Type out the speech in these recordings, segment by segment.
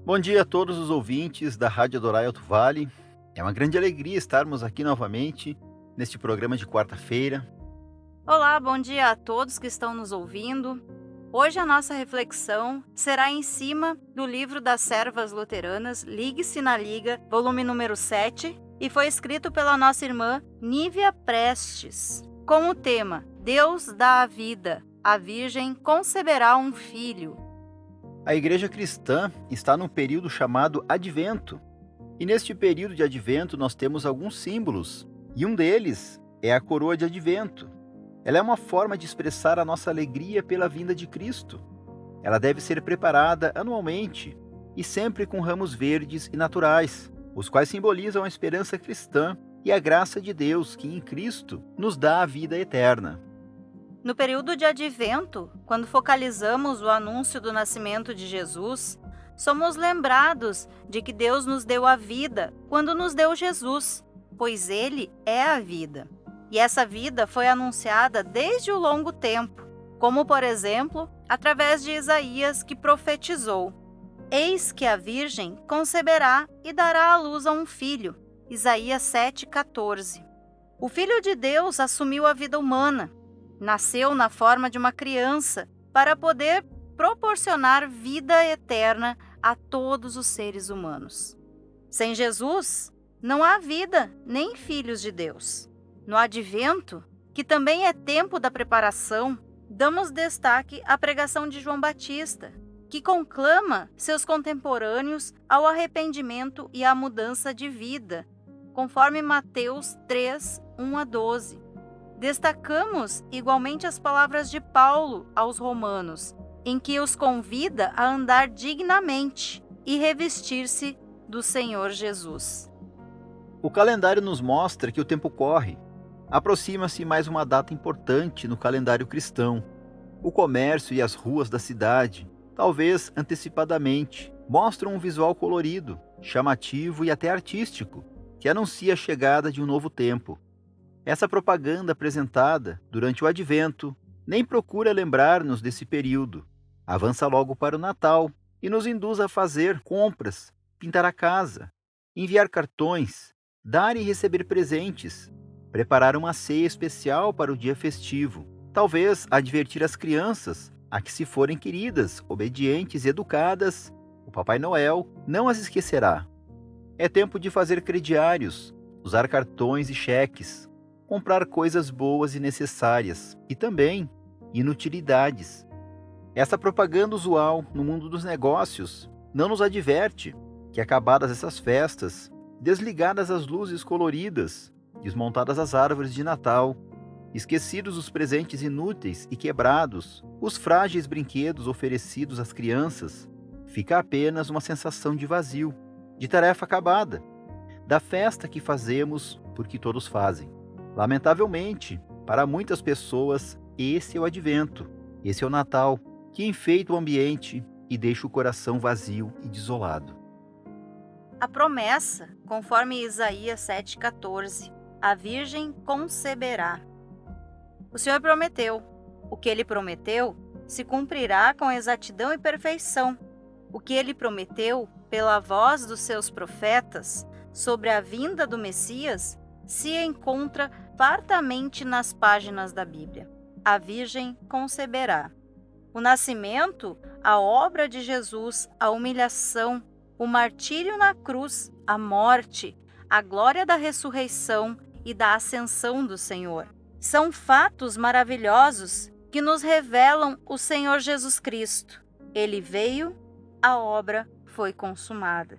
Bom dia a todos os ouvintes da Rádio Adorai Alto Vale. É uma grande alegria estarmos aqui novamente neste programa de quarta-feira. Olá, bom dia a todos que estão nos ouvindo. Hoje a nossa reflexão será em cima do livro das Servas Luteranas, Ligue-se na Liga, volume número 7, e foi escrito pela nossa irmã Nívia Prestes, com o tema Deus dá a vida, a Virgem conceberá um filho. A igreja cristã está num período chamado Advento. E neste período de Advento nós temos alguns símbolos, e um deles é a coroa de Advento. Ela é uma forma de expressar a nossa alegria pela vinda de Cristo. Ela deve ser preparada anualmente e sempre com ramos verdes e naturais, os quais simbolizam a esperança cristã e a graça de Deus que em Cristo nos dá a vida eterna. No período de Advento, quando focalizamos o anúncio do nascimento de Jesus, somos lembrados de que Deus nos deu a vida quando nos deu Jesus, pois Ele é a vida. E essa vida foi anunciada desde o longo tempo, como, por exemplo, através de Isaías, que profetizou: Eis que a Virgem conceberá e dará à luz a um filho. Isaías 7,14. O Filho de Deus assumiu a vida humana. Nasceu na forma de uma criança para poder proporcionar vida eterna a todos os seres humanos. Sem Jesus, não há vida nem filhos de Deus. No Advento, que também é tempo da preparação, damos destaque à pregação de João Batista, que conclama seus contemporâneos ao arrependimento e à mudança de vida, conforme Mateus 3, 1-12. Destacamos igualmente as palavras de Paulo aos Romanos, em que os convida a andar dignamente e revestir-se do Senhor Jesus. O calendário nos mostra que o tempo corre. Aproxima-se mais uma data importante no calendário cristão. O comércio e as ruas da cidade, talvez antecipadamente, mostram um visual colorido, chamativo e até artístico, que anuncia a chegada de um novo tempo. Essa propaganda apresentada durante o Advento nem procura lembrar-nos desse período. Avança logo para o Natal e nos induz a fazer compras, pintar a casa, enviar cartões, dar e receber presentes, preparar uma ceia especial para o dia festivo, talvez advertir as crianças a que, se forem queridas, obedientes e educadas, o Papai Noel não as esquecerá. É tempo de fazer crediários, usar cartões e cheques, comprar coisas boas e necessárias e também inutilidades. Essa propaganda usual no mundo dos negócios não nos adverte que, acabadas essas festas, desligadas as luzes coloridas, desmontadas as árvores de Natal, esquecidos os presentes inúteis e quebrados, os frágeis brinquedos oferecidos às crianças, fica apenas uma sensação de vazio, de tarefa acabada, da festa que fazemos porque todos fazem. Lamentavelmente, para muitas pessoas, esse é o Advento, esse é o Natal, que enfeita o ambiente e deixa o coração vazio e desolado. A promessa, conforme Isaías 7,14, a Virgem conceberá. O Senhor prometeu. O que Ele prometeu se cumprirá com exatidão e perfeição. O que Ele prometeu, pela voz dos seus profetas, sobre a vinda do Messias, se encontra fartamente nas páginas da Bíblia. A Virgem conceberá. O nascimento, a obra de Jesus, a humilhação, o martírio na cruz, a morte, a glória da ressurreição e da ascensão do Senhor. São fatos maravilhosos que nos revelam o Senhor Jesus Cristo. Ele veio, a obra foi consumada.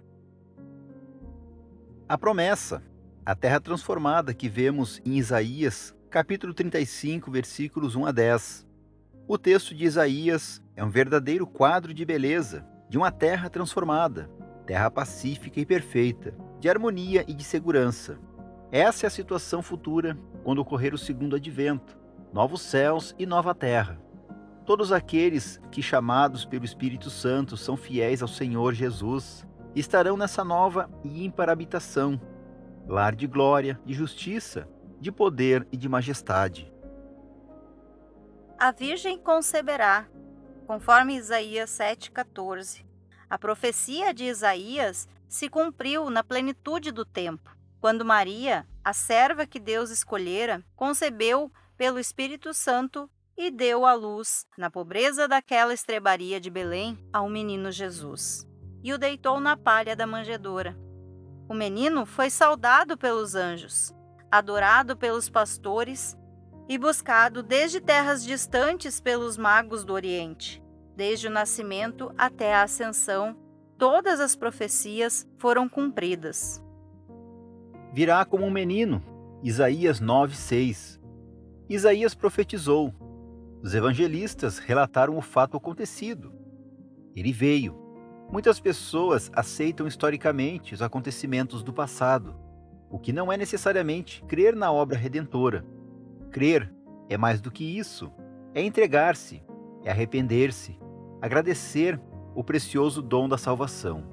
A promessa, a terra transformada que vemos em Isaías, capítulo 35, versículos 1-10. O texto de Isaías é um verdadeiro quadro de beleza, de uma terra transformada, terra pacífica e perfeita, de harmonia e de segurança. Essa é a situação futura quando ocorrer o segundo advento, novos céus e nova terra. Todos aqueles que, chamados pelo Espírito Santo, são fiéis ao Senhor Jesus, estarão nessa nova e ímpar habitação, lar de glória, de justiça, de poder e de majestade. A Virgem conceberá, conforme Isaías 7,14. A profecia de Isaías se cumpriu na plenitude do tempo, quando Maria, a serva que Deus escolhera, concebeu pelo Espírito Santo e deu à luz, na pobreza daquela estrebaria de Belém, ao menino Jesus, e o deitou na palha da manjedoura. O menino foi saudado pelos anjos, adorado pelos pastores e buscado desde terras distantes pelos magos do Oriente. Desde o nascimento até a ascensão, todas as profecias foram cumpridas. Virá como um menino, Isaías 9:6. Isaías profetizou. Os evangelistas relataram o fato acontecido. Ele veio. Muitas pessoas aceitam historicamente os acontecimentos do passado, o que não é necessariamente crer na obra redentora. Crer é mais do que isso. É entregar-se, é arrepender-se, agradecer o precioso dom da salvação.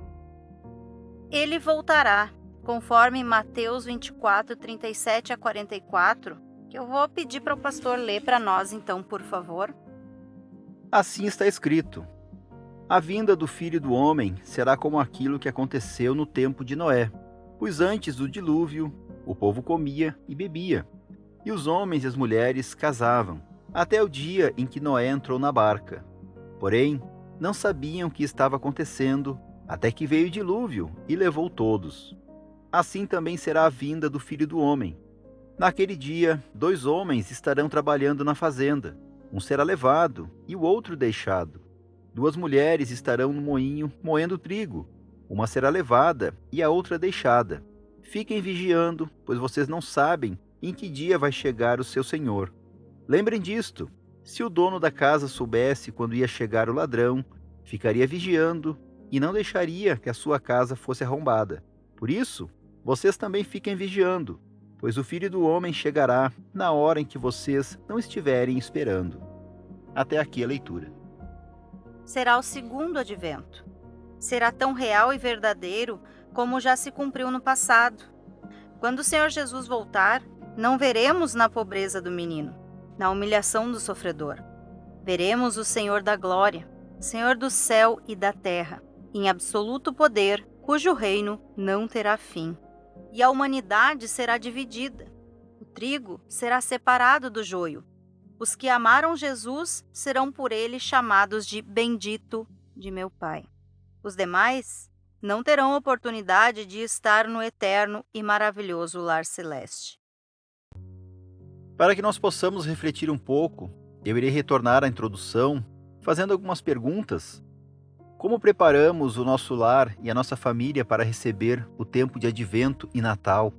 Ele voltará, conforme Mateus 24, 37 a 44, que eu vou pedir para o pastor ler para nós então, por favor. Assim está escrito: a vinda do Filho do Homem será como aquilo que aconteceu no tempo de Noé, pois antes do dilúvio o povo comia e bebia, e os homens e as mulheres casavam, até o dia em que Noé entrou na barca. Porém, não sabiam o que estava acontecendo, até que veio o dilúvio e levou todos. Assim também será a vinda do Filho do Homem. Naquele dia, 2 homens estarão trabalhando na fazenda. Um será levado e o outro deixado. 2 mulheres estarão no moinho moendo trigo. Uma será levada e a outra deixada. Fiquem vigiando, pois vocês não sabem em que dia vai chegar o seu senhor. Lembrem disto: se o dono da casa soubesse quando ia chegar o ladrão, ficaria vigiando e não deixaria que a sua casa fosse arrombada. Por isso, vocês também fiquem vigiando, pois o Filho do Homem chegará na hora em que vocês não estiverem esperando. Até aqui a leitura. Será o segundo advento. Será tão real e verdadeiro como já se cumpriu no passado. Quando o Senhor Jesus voltar, não veremos na pobreza do menino, na humilhação do sofredor. Veremos o Senhor da glória, Senhor do céu e da terra, em absoluto poder, cujo reino não terá fim. E a humanidade será dividida. O trigo será separado do joio. Os que amaram Jesus serão por ele chamados de bendito de meu Pai. Os demais não terão oportunidade de estar no eterno e maravilhoso lar celeste. Para que nós possamos refletir um pouco, eu irei retornar à introdução, fazendo algumas perguntas. Como preparamos o nosso lar e a nossa família para receber o tempo de Advento e Natal?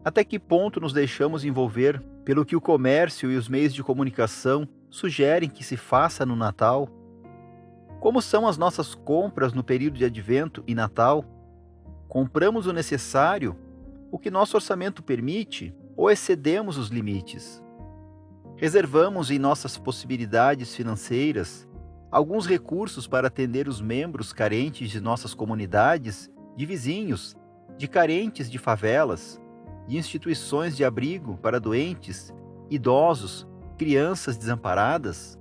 Até que ponto nos deixamos envolver pelo que o comércio e os meios de comunicação sugerem que se faça no Natal? Como são as nossas compras no período de Advento e Natal? Compramos o necessário, o que nosso orçamento permite, ou excedemos os limites? Reservamos em nossas possibilidades financeiras alguns recursos para atender os membros carentes de nossas comunidades, de vizinhos, de carentes de favelas, de instituições de abrigo para doentes, idosos, crianças desamparadas?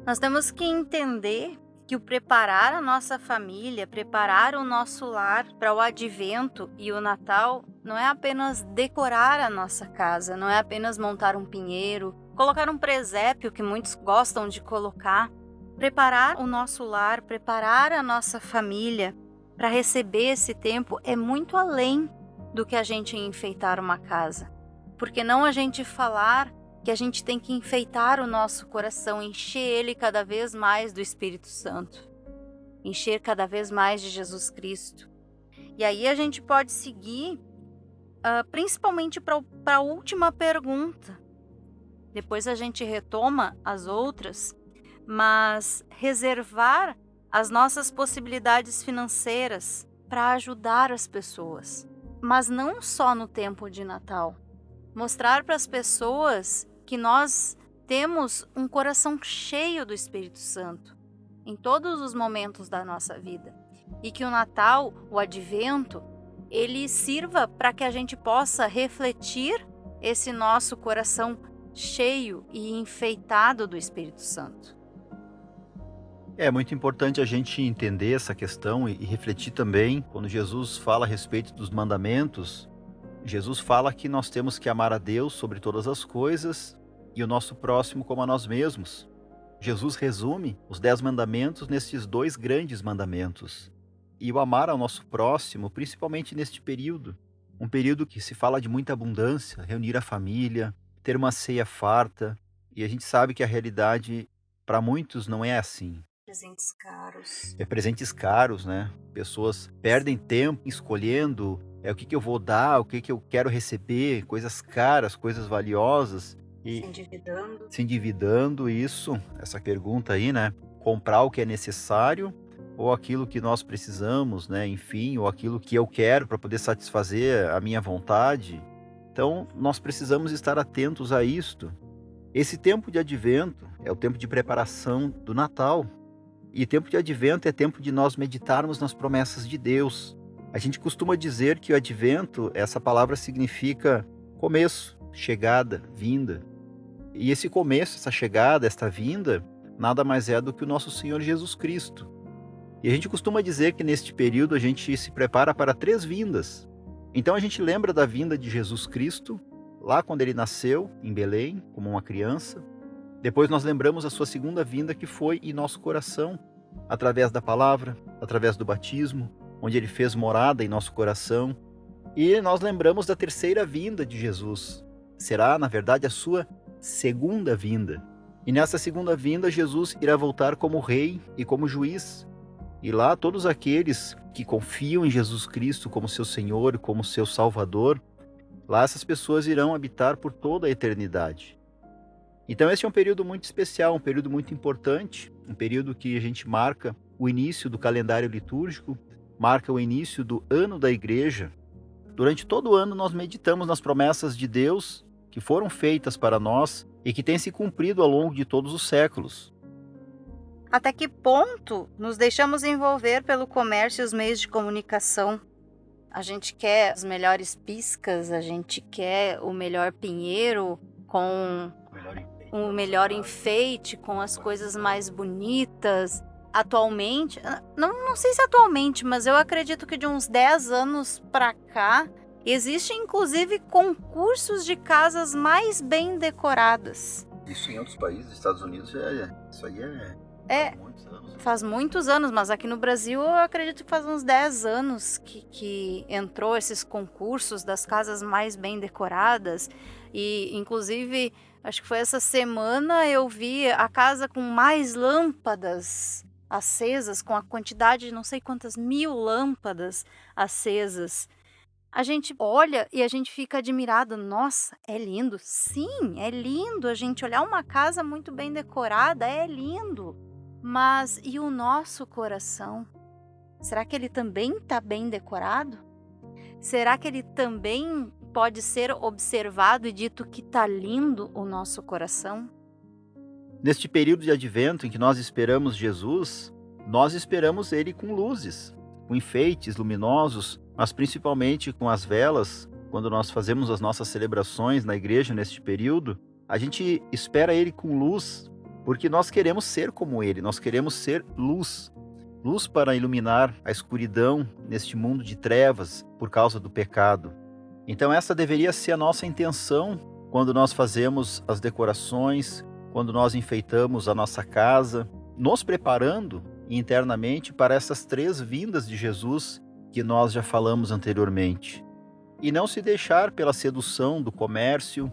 Nós temos que entender que o preparar a nossa família, preparar o nosso lar para o Advento e o Natal, não é apenas decorar a nossa casa, não é apenas montar um pinheiro, colocar um presépio que muitos gostam de colocar. Preparar o nosso lar, preparar a nossa família para receber esse tempo é muito além do que a gente enfeitar uma casa. Por que não a gente falar que a gente tem que enfeitar o nosso coração, encher ele cada vez mais do Espírito Santo, encher cada vez mais de Jesus Cristo. E aí a gente pode seguir, principalmente para a última pergunta. Depois a gente retoma as outras, mas reservar as nossas possibilidades financeiras para ajudar as pessoas. Mas não só no tempo de Natal. Mostrar para as pessoas que nós temos um coração cheio do Espírito Santo em todos os momentos da nossa vida. E que o Natal, o Advento, ele sirva para que a gente possa refletir esse nosso coração cheio e enfeitado do Espírito Santo. É muito importante a gente entender essa questão e refletir também quando Jesus fala a respeito dos mandamentos. Jesus fala que nós temos que amar a Deus sobre todas as coisas e o nosso próximo como a nós mesmos. Jesus resume os 10 mandamentos nesses 2 grandes mandamentos. E o amar ao nosso próximo, principalmente neste período, um período que se fala de muita abundância, reunir a família, ter uma ceia farta, e a gente sabe que a realidade para muitos não é assim. Presentes caros. É presentes caros, né? Pessoas perdem tempo escolhendo o que eu vou dar, o que eu quero receber, coisas caras, coisas valiosas. E se endividando, essa pergunta aí, né? Comprar o que é necessário ou aquilo que nós precisamos, né? Enfim, ou aquilo que eu quero para poder satisfazer a minha vontade. Então, nós precisamos estar atentos a isto. Esse tempo de advento é o tempo de preparação do Natal. E tempo de advento é tempo de nós meditarmos nas promessas de Deus. A gente costuma dizer que o advento, essa palavra significa começo, chegada, vinda. E esse começo, essa chegada, esta vinda, nada mais é do que o nosso Senhor Jesus Cristo. E a gente costuma dizer que neste período a gente se prepara para 3 vindas. Então a gente lembra da vinda de Jesus Cristo, lá quando ele nasceu, em Belém, como uma criança. Depois nós lembramos a sua segunda vinda, que foi em nosso coração, através da palavra, através do batismo, onde ele fez morada em nosso coração. E nós lembramos da terceira vinda de Jesus. Será, na verdade, a sua segunda vinda. E nessa segunda vinda, Jesus irá voltar como rei e como juiz. E lá todos aqueles que confiam em Jesus Cristo como seu Senhor, como seu Salvador, lá essas pessoas irão habitar por toda a eternidade. Então esse é um período muito especial, um período muito importante, um período que a gente marca o início do calendário litúrgico, marca o início do ano da igreja. Durante todo o ano nós meditamos nas promessas de Deus que foram feitas para nós e que têm se cumprido ao longo de todos os séculos. Até que ponto nos deixamos envolver pelo comércio e os meios de comunicação? A gente quer as melhores piscas, a gente quer o melhor pinheiro com o melhor enfeite, com as coisas mais bonitas. Atualmente, não sei se atualmente, mas eu acredito que de uns 10 anos para cá, existem inclusive concursos de casas mais bem decoradas. Isso em outros países, Estados Unidos, isso aí muitos anos. Faz muitos anos, mas aqui no Brasil eu acredito que faz uns 10 anos que entrou esses concursos das casas mais bem decoradas. E inclusive, acho que foi essa semana eu vi a casa com mais lâmpadas acesas, com a quantidade de não sei quantas 1000 lâmpadas acesas. A gente olha e a gente fica admirado. Nossa, é lindo. Sim, é lindo. A gente olhar uma casa muito bem decorada é lindo. Mas e o nosso coração? Será que ele também está bem decorado? Será que ele também pode ser observado e dito que está lindo o nosso coração? Neste período de advento em que nós esperamos Jesus, nós esperamos ele com luzes, com enfeites luminosos, mas principalmente com as velas. Quando nós fazemos as nossas celebrações na igreja neste período, a gente espera ele com luz, porque nós queremos ser como ele, nós queremos ser luz. Luz para iluminar a escuridão neste mundo de trevas por causa do pecado. Então essa deveria ser a nossa intenção quando nós fazemos as decorações, quando nós enfeitamos a nossa casa, nos preparando internamente para essas 3 vindas de Jesus que nós já falamos anteriormente. E não se deixar pela sedução do comércio,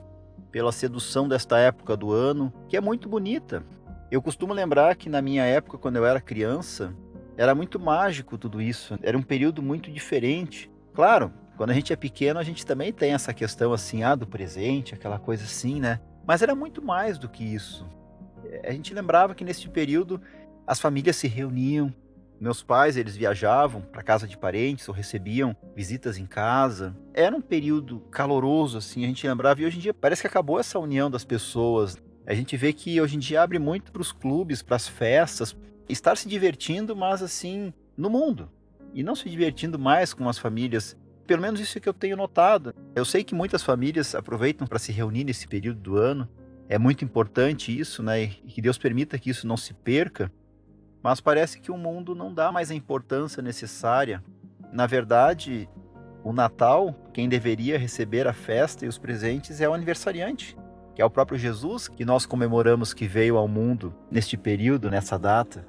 pela sedução desta época do ano, que é muito bonita. Eu costumo lembrar que na minha época, quando eu era criança, era muito mágico tudo isso, era um período muito diferente. Claro, quando a gente é pequeno, a gente também tem essa questão assim, do presente, aquela coisa assim, né? Mas era muito mais do que isso. A gente lembrava que nesse período as famílias se reuniam. Meus pais, eles viajavam para casa de parentes ou recebiam visitas em casa. Era um período caloroso, assim, a gente lembrava. E hoje em dia parece que acabou essa união das pessoas. A gente vê que hoje em dia abre muito para os clubes, para as festas. Estar se divertindo, mas assim, no mundo. E não se divertindo mais com as famílias. Pelo menos isso é que eu tenho notado. Eu sei que muitas famílias aproveitam para se reunir nesse período do ano. É muito importante isso, né? E que Deus permita que isso não se perca. Mas parece que o mundo não dá mais a importância necessária. Na verdade, o Natal, quem deveria receber a festa e os presentes é o aniversariante, que é o próprio Jesus, que nós comemoramos que veio ao mundo neste período, nessa data.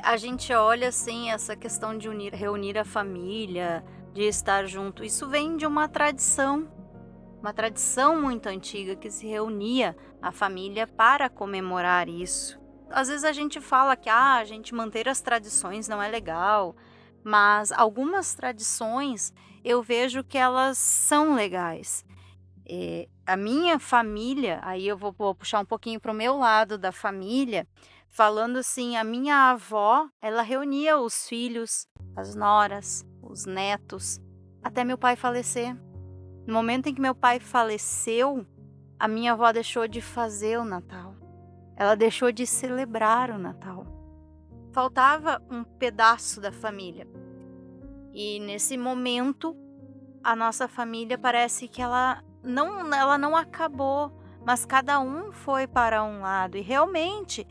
A gente olha assim essa questão de reunir a família, de estar junto. Isso vem de uma tradição muito antiga que se reunia a família para comemorar isso. Às vezes a gente fala que a gente manter as tradições não é legal, mas algumas tradições eu vejo que elas são legais. A minha família, aí eu vou puxar um pouquinho para o meu lado da família, falando assim, a minha avó, ela reunia os filhos, as noras, os netos, até meu pai falecer. No momento em que meu pai faleceu, a minha avó deixou de fazer o Natal. Ela deixou de celebrar o Natal. Faltava um pedaço da família. E nesse momento, a nossa família parece que ela não acabou, mas cada um foi para um lado. E realmente,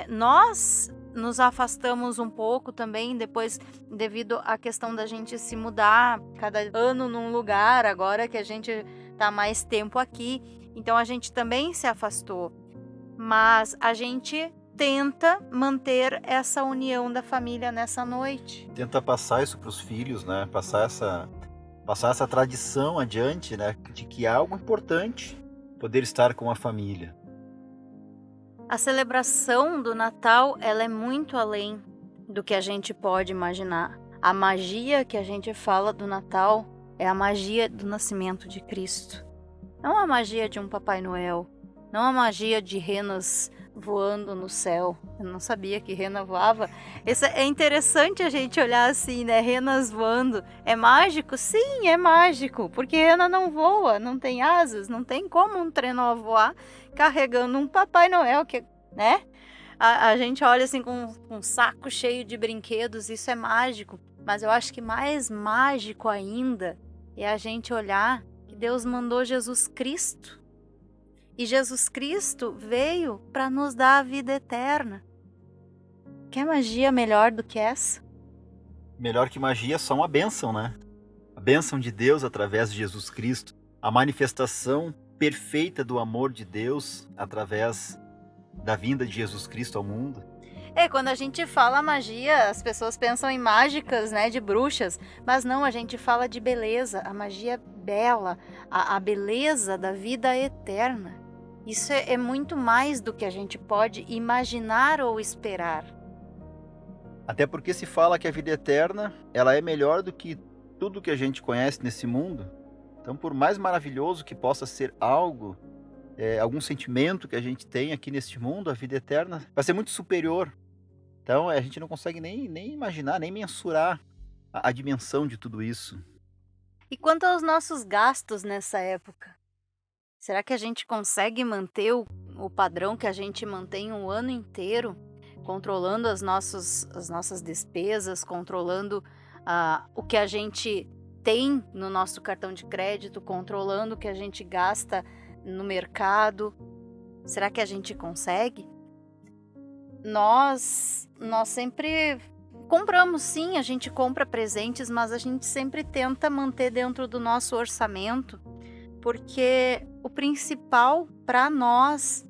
nós nos afastamos um pouco também, depois, devido à questão da gente se mudar cada ano num lugar, agora que a gente está mais tempo aqui. Então a gente também se afastou. Mas a gente tenta manter essa união da família nessa noite. Tenta passar isso para os filhos, né? Passar essa tradição adiante, né? De que é algo importante poder estar com a família. A celebração do Natal, ela é muito além do que a gente pode imaginar. A magia que a gente fala do Natal é a magia do nascimento de Cristo. Não a magia de um Papai Noel, não a magia de renas voando no céu. Eu não sabia que rena voava. Isso é interessante a gente olhar assim, né? Renas voando. É mágico? Sim, é mágico. Porque rena não voa, não tem asas, não tem como um trenó voar carregando um Papai Noel, né? A gente olha assim com um saco cheio de brinquedos, isso é mágico. Mas eu acho que mais mágico ainda é a gente olhar que Deus mandou Jesus Cristo. E Jesus Cristo veio para nos dar a vida eterna. Quer magia melhor do que essa? Melhor que magia, só uma bênção, né? A bênção de Deus através de Jesus Cristo. A manifestação perfeita do amor de Deus através da vinda de Jesus Cristo ao mundo. Quando a gente fala magia, as pessoas pensam em mágicas, né, de bruxas. Mas não, a gente fala de beleza. A magia bela, a beleza da vida eterna. Isso é muito mais do que a gente pode imaginar ou esperar. Até porque se fala que a vida eterna, ela é melhor do que tudo que a gente conhece nesse mundo. Então, por mais maravilhoso que possa ser algo, algum sentimento que a gente tem aqui neste mundo, a vida eterna vai ser muito superior. Então, a gente não consegue nem imaginar, nem mensurar a dimensão de tudo isso. E quanto aos nossos gastos nessa época? Será que a gente consegue manter o padrão que a gente mantém o ano inteiro, controlando as nossas despesas, controlando o que a gente tem no nosso cartão de crédito, controlando o que a gente gasta no mercado? Será que a gente consegue? Nós sempre compramos, sim, a gente compra presentes, mas a gente sempre tenta manter dentro do nosso orçamento, porque o principal para nós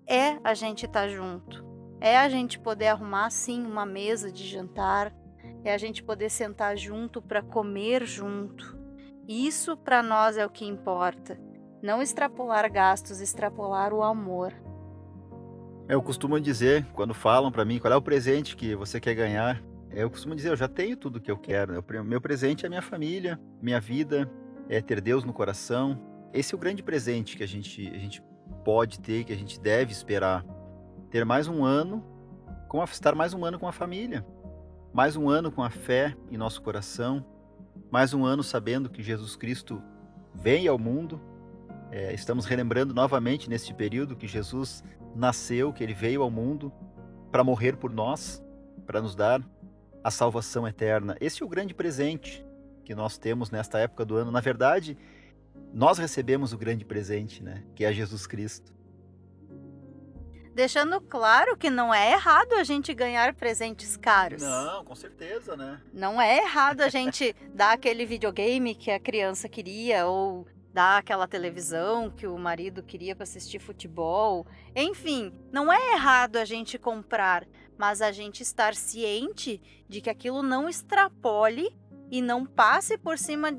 é a gente estar junto, é a gente poder arrumar, sim, uma mesa de jantar, é a gente poder sentar junto para comer junto. Isso para nós é o que importa. Não extrapolar gastos, extrapolar o amor. Eu costumo dizer, quando falam para mim qual é o presente que você quer ganhar, eu costumo dizer, eu já tenho tudo que eu quero. Meu presente é minha família, minha vida, é ter Deus no coração. Esse é o grande presente que a gente pode ter, que a gente deve esperar. Ter mais um ano, estar mais um ano com a família, mais um ano com a fé em nosso coração, mais um ano sabendo que Jesus Cristo veio ao mundo. Estamos relembrando novamente neste período que Jesus nasceu, que Ele veio ao mundo para morrer por nós, para nos dar a salvação eterna. Esse é o grande presente que nós temos nesta época do ano. Na verdade, nós recebemos o grande presente, né? Que é Jesus Cristo. Deixando claro que não é errado a gente ganhar presentes caros. Não, com certeza, né? Não é errado a gente dar aquele videogame que a criança queria ou dar aquela televisão que o marido queria para assistir futebol. Enfim, não é errado a gente comprar, mas a gente estar ciente de que aquilo não extrapole e não passe por cima,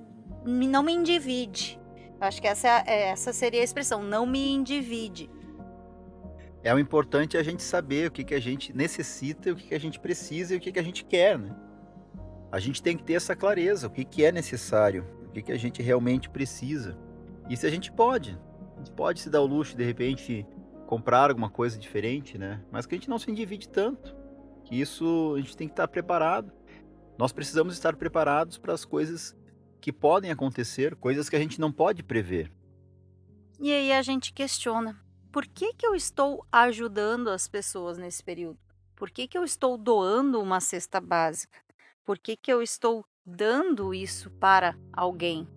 não me endivide. Eu acho que essa seria a expressão, não me endivide. O importante é a gente saber o que que a gente necessita, o que que a gente precisa e o que que a gente quer, né? A gente tem que ter essa clareza, o que que é necessário, o que que a gente realmente precisa. E se a gente pode se dar o luxo, de repente, comprar alguma coisa diferente, né? Mas que a gente não se endivide tanto, que isso a gente tem que estar preparado. Nós precisamos estar preparados para as coisas que podem acontecer, coisas que a gente não pode prever. E aí a gente questiona, por que que eu estou ajudando as pessoas nesse período? Por que que eu estou doando uma cesta básica? Por que que eu estou dando isso para alguém?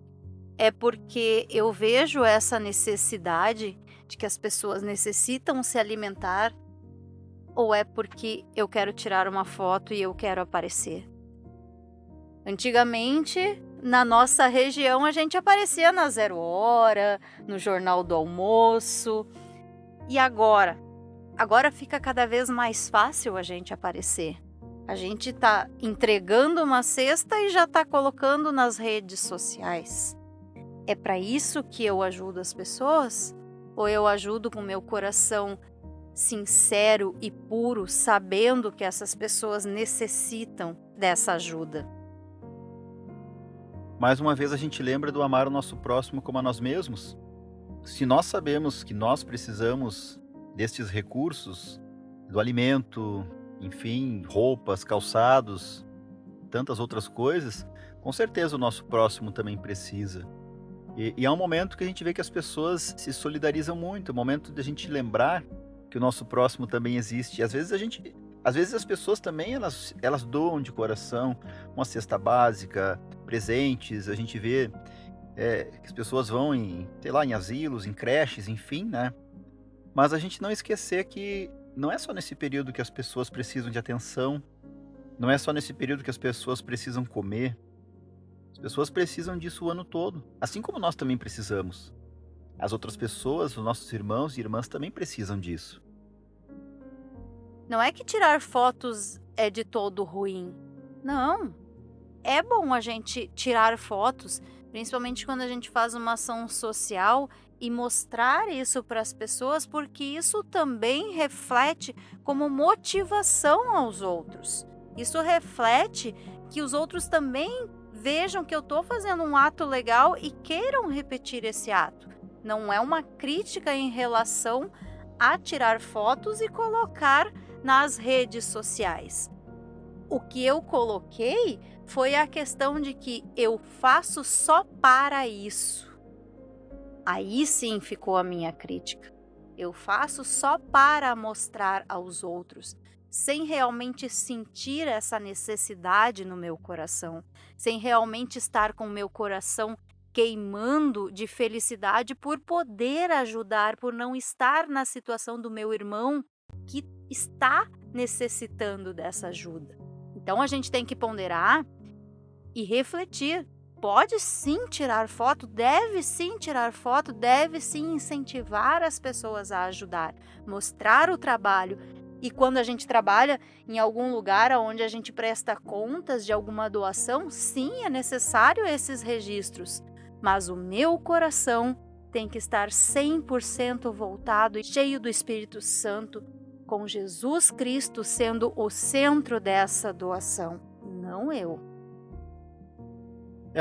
É porque eu vejo essa necessidade de que as pessoas necessitam se alimentar? Ou é porque eu quero tirar uma foto e eu quero aparecer? Antigamente, na nossa região, a gente aparecia na Zero Hora, no Jornal do Almoço. E agora? Agora fica cada vez mais fácil a gente aparecer. A gente está entregando uma cesta e já está colocando nas redes sociais. É para isso que eu ajudo as pessoas? Ou eu ajudo com meu coração sincero e puro, sabendo que essas pessoas necessitam dessa ajuda? Mais uma vez a gente lembra do amar o nosso próximo como a nós mesmos. Se nós sabemos que nós precisamos destes recursos, do alimento, enfim, roupas, calçados, tantas outras coisas, com certeza o nosso próximo também precisa. E é um momento que a gente vê que as pessoas se solidarizam muito, é o momento de a gente lembrar que o nosso próximo também existe. E às vezes as pessoas também elas doam de coração uma cesta básica, presentes. A gente vê que as pessoas vão em asilos, em creches, enfim, né? Mas a gente não esquecer que não é só nesse período que as pessoas precisam de atenção, não é só nesse período que as pessoas precisam comer. As pessoas precisam disso o ano todo, assim como nós também precisamos. As outras pessoas, os nossos irmãos e irmãs também precisam disso. Não é que tirar fotos é de todo ruim. Não. É bom a gente tirar fotos, principalmente quando a gente faz uma ação social e mostrar isso para as pessoas, porque isso também reflete como motivação aos outros. Isso reflete que os outros também vejam que eu estou fazendo um ato legal e queiram repetir esse ato. Não é uma crítica em relação a tirar fotos e colocar nas redes sociais. O que eu coloquei foi a questão de que eu faço só para isso. Aí sim ficou a minha crítica. Eu faço só para mostrar aos outros, sem realmente sentir essa necessidade no meu coração, sem realmente estar com o meu coração queimando de felicidade por poder ajudar, por não estar na situação do meu irmão que está necessitando dessa ajuda. Então a gente tem que ponderar e refletir. Pode sim tirar foto, deve sim tirar foto, deve sim incentivar as pessoas a ajudar, mostrar o trabalho. E quando a gente trabalha em algum lugar onde a gente presta contas de alguma doação, sim, é necessário esses registros. Mas o meu coração tem que estar 100% voltado e cheio do Espírito Santo, com Jesus Cristo sendo o centro dessa doação, não eu.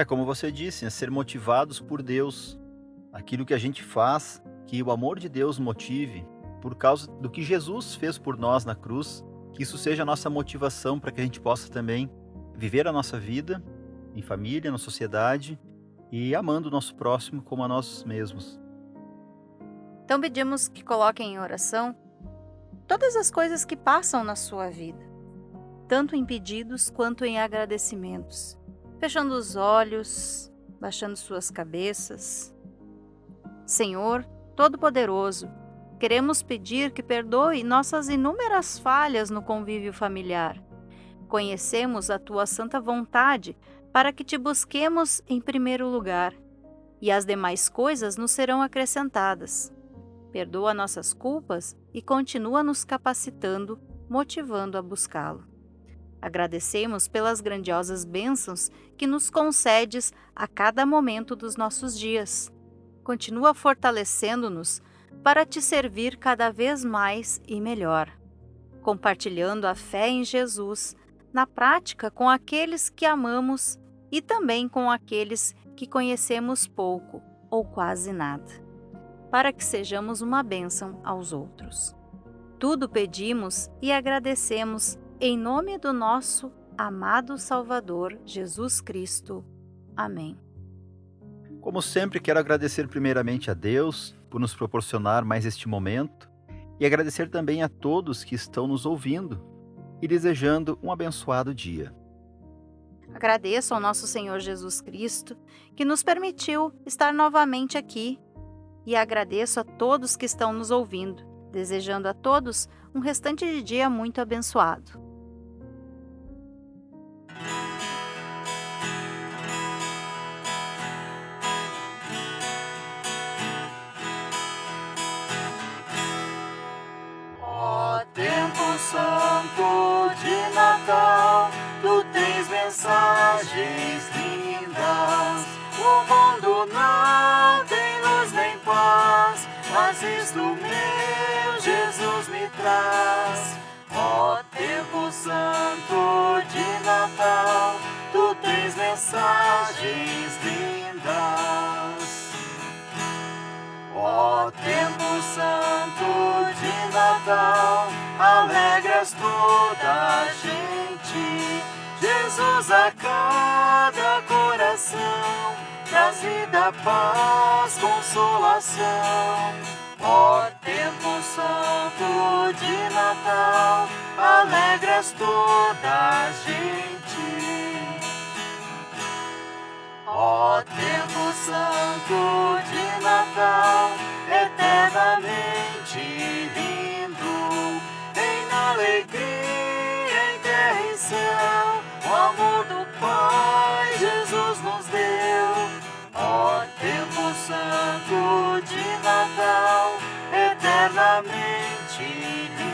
Como você disse, ser motivados por Deus. Aquilo que a gente faz, que o amor de Deus motive, por causa do que Jesus fez por nós na cruz, que isso seja a nossa motivação para que a gente possa também viver a nossa vida em família, na sociedade e amando o nosso próximo como a nós mesmos. Então pedimos que coloquem em oração todas as coisas que passam na sua vida, tanto em pedidos quanto em agradecimentos, fechando os olhos, baixando suas cabeças. Senhor Todo-Poderoso, queremos pedir que perdoe nossas inúmeras falhas no convívio familiar. Conhecemos a Tua santa vontade para que Te busquemos em primeiro lugar, e as demais coisas nos serão acrescentadas. Perdoa nossas culpas e continua nos capacitando, motivando a buscá-lo. Agradecemos pelas grandiosas bênçãos que nos concedes a cada momento dos nossos dias. Continua fortalecendo-nos para Te servir cada vez mais e melhor, compartilhando a fé em Jesus, na prática com aqueles que amamos e também com aqueles que conhecemos pouco ou quase nada, para que sejamos uma bênção aos outros. Tudo pedimos e agradecemos em nome do nosso amado Salvador Jesus Cristo. Amém. Como sempre, quero agradecer primeiramente a Deus por nos proporcionar mais este momento e agradecer também a todos que estão nos ouvindo e desejando um abençoado dia. Agradeço ao nosso Senhor Jesus Cristo que nos permitiu estar novamente aqui e agradeço a todos que estão nos ouvindo, desejando a todos um restante de dia muito abençoado. Tempo santo de Natal, tu tens mensagens lindas. O mundo não tem luz nem paz, mas isto meu Jesus me traz. Ó tempo santo de Natal, tu tens mensagens lindas. Ó tempo santo de Natal, alegras toda a gente. Jesus a cada coração traz vida, paz, consolação. Ó tempo santo de Natal, alegras toda a gente. Ó tempo santo de Natal, eternamente lindo, em alegria, em terra e céu, o amor do Pai Jesus nos deu. Ó tempo santo de Natal, eternamente lindo.